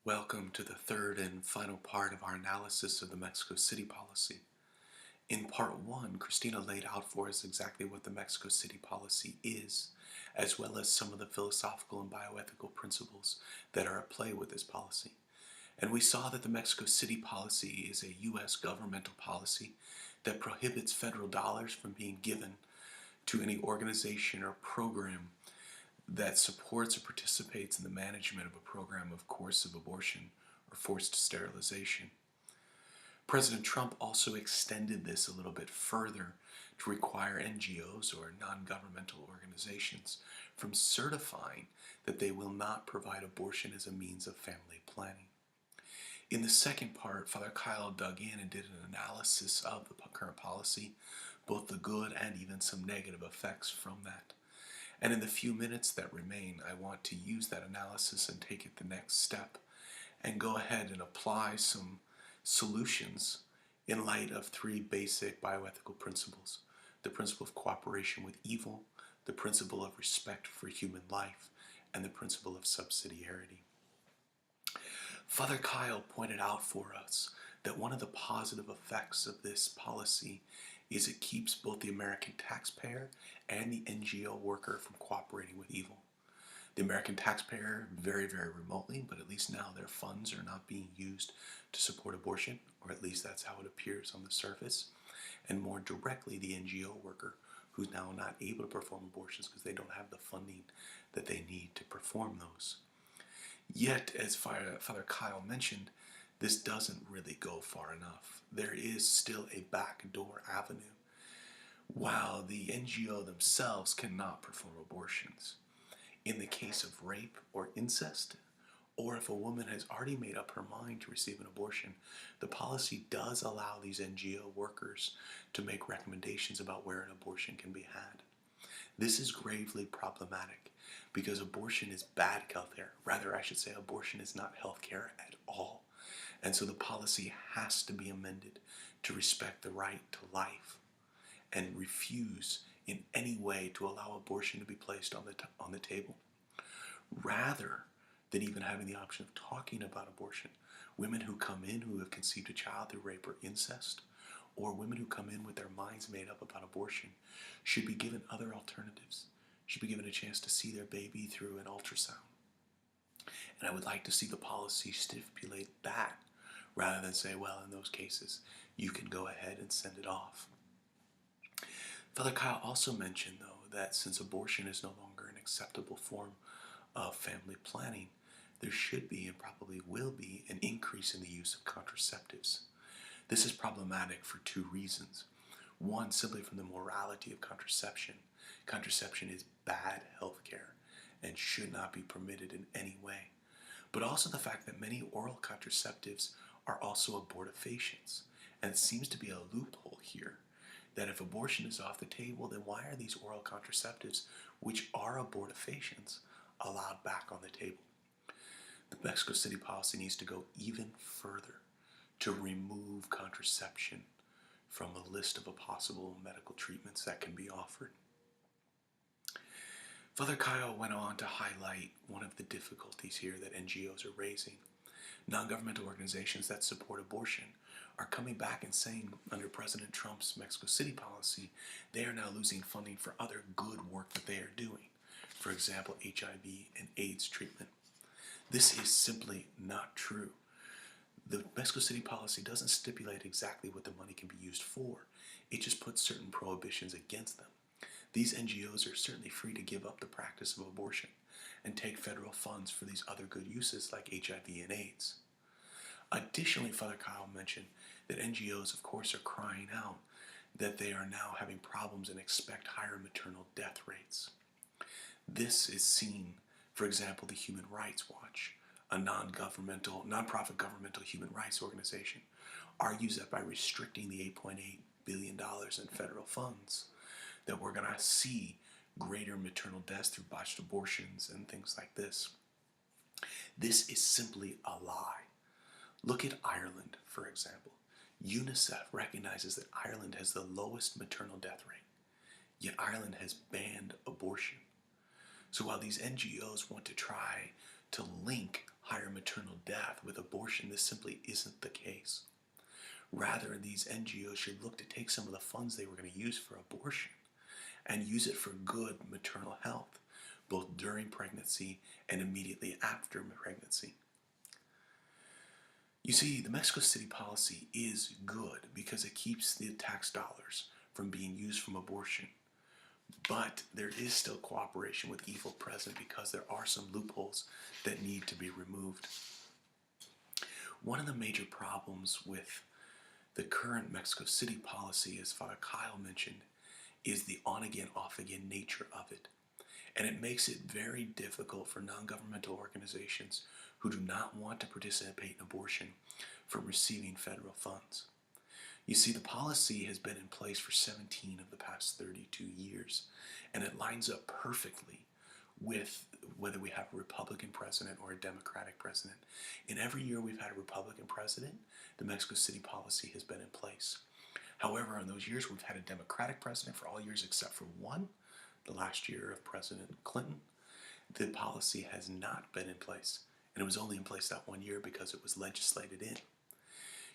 Welcome to the third and final part of our analysis of the Mexico City policy. In part one, Christina laid out for us exactly what the Mexico City policy is, as well as some of the philosophical and bioethical principles that are at play with this policy. And we saw that the Mexico City policy is a U.S. governmental policy that prohibits federal dollars from being given to any organization or program that supports or participates in the management of a program of coercive abortion or forced sterilization. President Trump also extended this a little bit further to require NGOs or non-governmental organizations from certifying that they will not provide abortion as a means of family planning. In the second part, Father Kyle dug in and did an analysis of the current policy, both the good and even some negative effects from that. And in the few minutes that remain, I want to use that analysis and take it the next step and go ahead and apply some solutions in light of three basic bioethical principles: the principle of cooperation with evil, the principle of respect for human life, and the principle of subsidiarity. Father Kyle pointed out for us that one of the positive effects of this policy is it keeps both the American taxpayer and the NGO worker from cooperating with evil. The American taxpayer very, very remotely, but at least now their funds are not being used to support abortion, or at least that's how it appears on the surface. And more directly, the NGO worker, who's now not able to perform abortions because they don't have the funding that they need to perform those. Yet, as Father Kyle mentioned, this doesn't really go far enough. There is still a backdoor avenue. While the NGO themselves cannot perform abortions, in the case of rape or incest, or if a woman has already made up her mind to receive an abortion, the policy does allow these NGO workers to make recommendations about where an abortion can be had. This is gravely problematic because abortion is bad healthcare. Rather, I should say abortion is not healthcare at all. And so the policy has to be amended to respect the right to life and refuse in any way to allow abortion to be placed on the table. Rather than even having the option of talking about abortion, women who come in who have conceived a child through rape or incest, or women who come in with their minds made up about abortion, should be given other alternatives, should be given a chance to see their baby through an ultrasound. And I would like to see the policy stipulate that, rather than say, well, in those cases, you can go ahead and send it off. Father Kyle also mentioned, though, that since abortion is no longer an acceptable form of family planning, there should be and probably will be an increase in the use of contraceptives. This is problematic for two reasons. One, simply from the morality of contraception. Contraception is bad healthcare and should not be permitted in any way. But also the fact that many oral contraceptives are also abortifacients. And it seems to be a loophole here that if abortion is off the table, then why are these oral contraceptives, which are abortifacients, allowed back on the table? The Mexico City policy needs to go even further to remove contraception from a list of possible medical treatments that can be offered. Father Kyle went on to highlight one of the difficulties here that NGOs are raising. Non-governmental organizations that support abortion are coming back and saying under President Trump's Mexico City policy, they are now losing funding for other good work that they are doing. For example, HIV and AIDS treatment. This is simply not true. The Mexico City policy doesn't stipulate exactly what the money can be used for. It just puts certain prohibitions against them. These NGOs are certainly free to give up the practice of abortion and take federal funds for these other good uses like HIV and AIDS. Additionally, Father Kyle mentioned that NGOs, of course, are crying out that they are now having problems and expect higher maternal death rates. This is seen, for example, the Human Rights Watch, a nonprofit governmental human rights organization, argues that by restricting the $8.8 billion in federal funds, that we're going to see greater maternal deaths through botched abortions and things like this. This is simply a lie. Look at Ireland, for example. UNICEF recognizes that Ireland has the lowest maternal death rate, yet Ireland has banned abortion. So while these NGOs want to try to link higher maternal death with abortion. This simply isn't the case. Rather, these NGOs should look to take some of the funds they were going to use for abortion and use it for good maternal health, both during pregnancy and immediately after pregnancy. You see, the Mexico City policy is good because it keeps the tax dollars from being used from abortion. But there is still cooperation with evil present because there are some loopholes that need to be removed. One of the major problems with the current Mexico City policy, as Father Kyle mentioned, is the on-again, off-again nature of it. And it makes it very difficult for non-governmental organizations who do not want to participate in abortion from receiving federal funds. You see, the policy has been in place for 17 of the past 32 years, and it lines up perfectly with whether we have a Republican president or a Democratic president. In every year we've had a Republican president, the Mexico City policy has been in place. However, in those years we've had a Democratic president for all years except for one, the last year of President Clinton. The policy has not been in place, and it was only in place that one year because it was legislated in.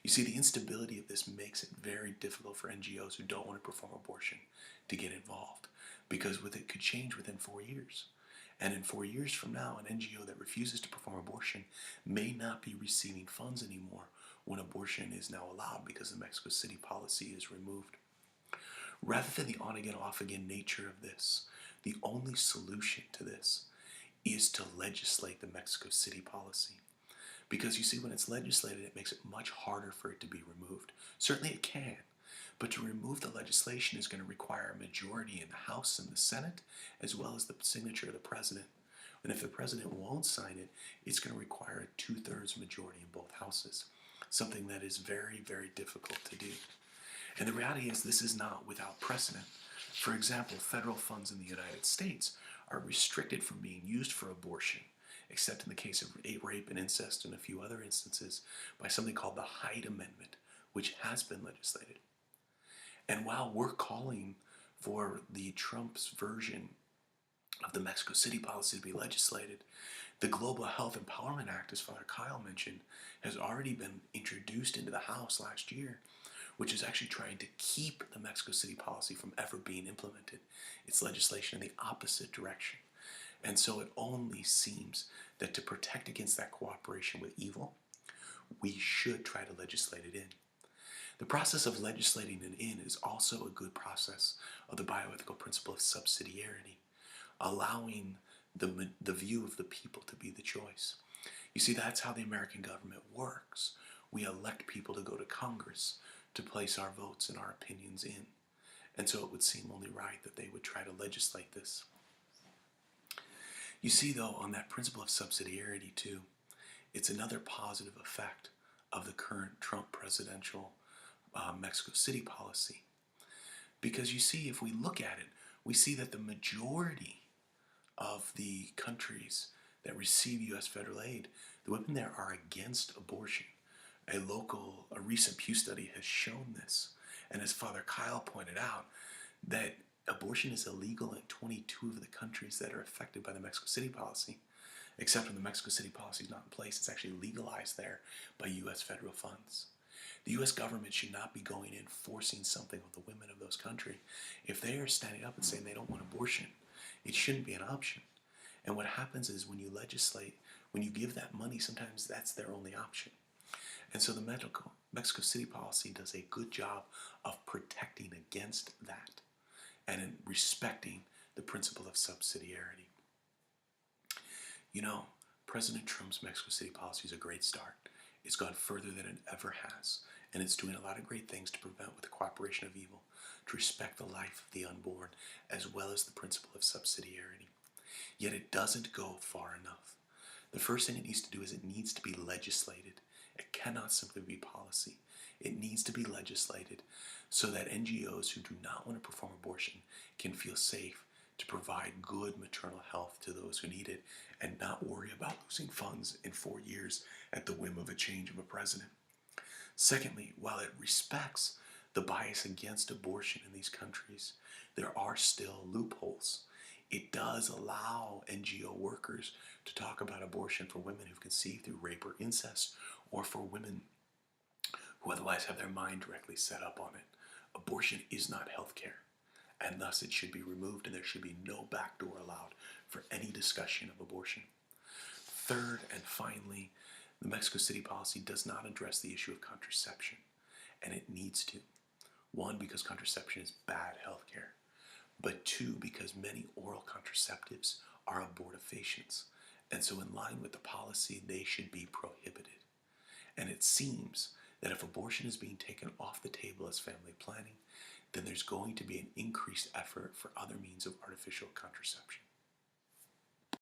You see, the instability of this makes it very difficult for NGOs who don't want to perform abortion to get involved, because it could change within 4 years. And in 4 years from now, an NGO that refuses to perform abortion may not be receiving funds anymore when abortion is now allowed because the Mexico City policy is removed. Rather than the on-again, off-again nature of this, the only solution to this is to legislate the Mexico City policy. Because you see, when it's legislated, it makes it much harder for it to be removed. Certainly it can, but to remove the legislation is going to require a majority in the House and the Senate, as well as the signature of the president. And if the president won't sign it, it's going to require a 2/3 majority in both houses, something that is very, very difficult to do. And the reality is this is not without precedent. For example, federal funds in the United States are restricted from being used for abortion, except in the case of rape and incest and a few other instances, by something called the Hyde Amendment, which has been legislated. And while we're calling for the Trump's version of the Mexico City policy to be legislated, the Global Health Empowerment Act, as Father Kyle mentioned, has already been introduced into the House last year, which is actually trying to keep the Mexico City policy from ever being implemented. It's legislation in the opposite direction. And so it only seems that to protect against that cooperation with evil, we should try to legislate it in. The process of legislating it in is also a good process of the bioethical principle of subsidiarity, allowing the view of the people to be the choice. You see, that's how the American government works. We elect people to go to Congress to place our votes and our opinions in. And so it would seem only right that they would try to legislate this. You see, though, on that principle of subsidiarity, too, it's another positive effect of the current Trump presidential Mexico City policy. Because you see, if we look at it, we see that the majority of the countries that receive U.S. federal aid, the women there are against abortion. A recent Pew study has shown this. And as Father Kyle pointed out, that abortion is illegal in 22 of the countries that are affected by the Mexico City policy. Except when the Mexico City policy is not in place, it's actually legalized there by U.S. federal funds. The U.S. government should not be going in forcing something on the women of those countries. If they are standing up and saying they don't want abortion, it shouldn't be an option. And what happens is when you legislate, when you give that money, sometimes that's their only option. And so the Mexico City policy does a good job of protecting against that and in respecting the principle of subsidiarity. You know, President Trump's Mexico City policy is a great start. It's gone further than it ever has, and it's doing a lot of great things to prevent with the cooperation of evil, to respect the life of the unborn, as well as the principle of subsidiarity. Yet it doesn't go far enough. The first thing it needs to do is it needs to be legislated. It cannot simply be policy. It needs to be legislated so that NGOs who do not want to perform abortion can feel safe to provide good maternal health to those who need it and not worry about losing funds in 4 years at the whim of a change of a president. Secondly, while it respects the bias against abortion in these countries, there are still loopholes It does allow NGO workers to talk about abortion for women who've conceived through rape or incest, or for women who otherwise have their mind directly set up on it. Abortion is not health care, and thus it should be removed, and there should be no backdoor allowed for any discussion of abortion. Third and finally, the Mexico City policy does not address the issue of contraception, and it needs to. One, because contraception is bad health care, but two, because many oral contraceptives are abortifacients, and so in line with the policy, they should be prohibited. And it seems that if abortion is being taken off the table as family planning, then there's going to be an increased effort for other means of artificial contraception.